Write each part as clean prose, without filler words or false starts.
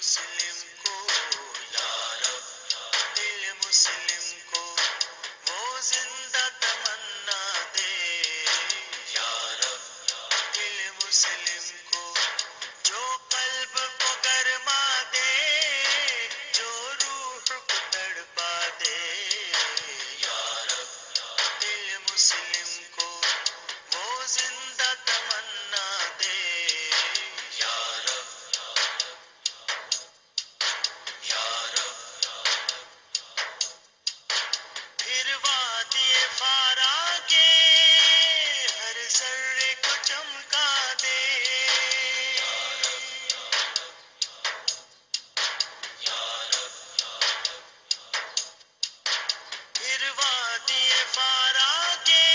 مسلم کو یا رب، دل مسلم کو وہ زندہ تمنا دے یا رب، دل مسلم کو جو قلب کو گرما دے، جو روح کو تڑپا دے یا رب، دل مسلم کو وہ زندہ تمنا دے یا رب، یا رب۔ پھر وادی فارا کے ہر ذرے کو چمکا دے یا رب، پھر وادی فارا کے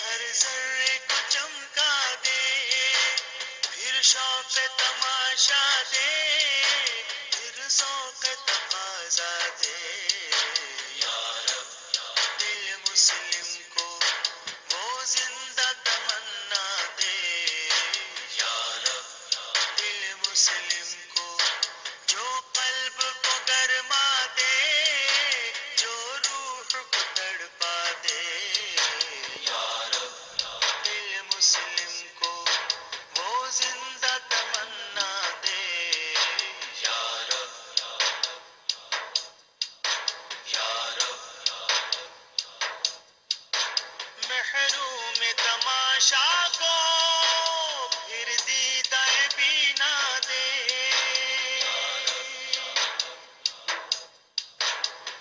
ہر ذرے کو چمکا دے، پھر شوق تماشا دے، پھر ذوق تقاضا دے یا رب، دل مسلم کو وہ زندہ تمنا دے یا رب، دل مسلم کو جو قلب کو گرما دے، جو روح کو تڑپا دے یا رب، دل مسلم کو وہ زندہ تمنا دے یا رب، یا رب۔ محروم تماشا کو پھر دیدہ بینا دے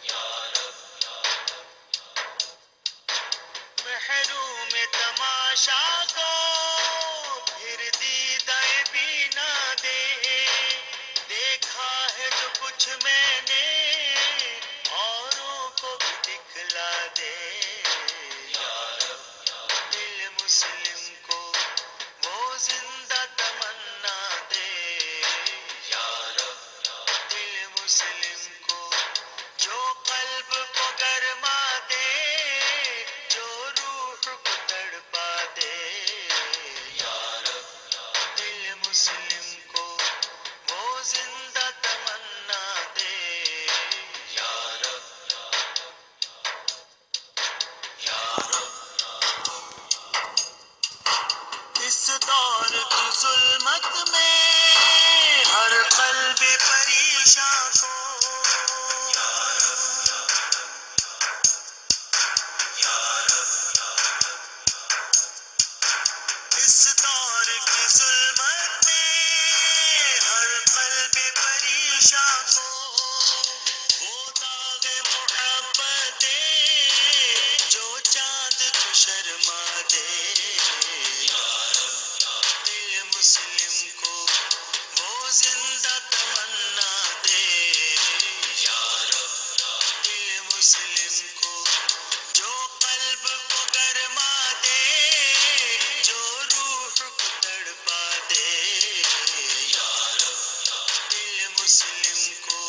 یا رب، محروم تماشا کو پھر دیدہ بینا دے، دیکھا ہے جو کچھ میں نے اوروں کو بھی دکھلا دے یا رب، دل مسلم کو وہ زندہ تمنا دے یا رب، دل مسلم کو جو قلب کو گرما دے، جو روح کو تڑپا دے یا رب، دل مسلم کو وہ زندہ تمنا دے یا رب، یا رب۔ اس دور کی ظلمت میں ہر قلب پریشاں کو یا رب، اس دور کی ظلمت میں ہر قلب پریشاں کو وہ داغ محبت دے، جو چاند کو شرما دے یا رب، دل مسلم کو وہ زندہ تمنا دے یا رب، دل مسلم کو جو قلب کو گرما دے، جو روح کو تڑپا دے یا رب، دل مسلم کو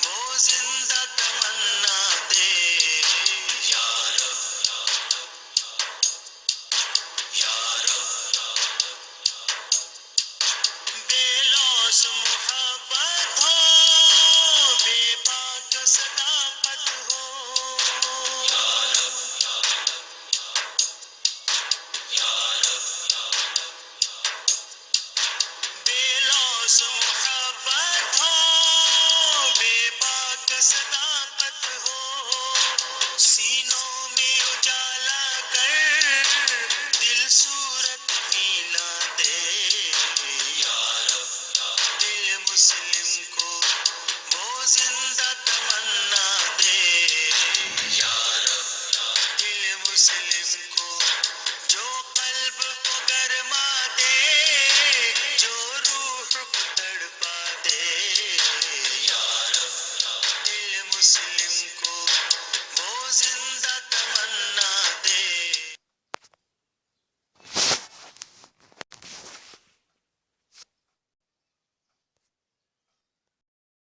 وہ زندہ تمنا دے یا رب، یا رب۔ بے لوث محبت ہو، بے باک صداقت ہو یا رب، یا رب، بے لوث محبت ہو، بے باک صداقت ہو، سینوں میں اجالا کر دل صورت مینا دے یا رب، دل مسلم کو وہ زندہ تمنا دے یا رب، دل مسلم کو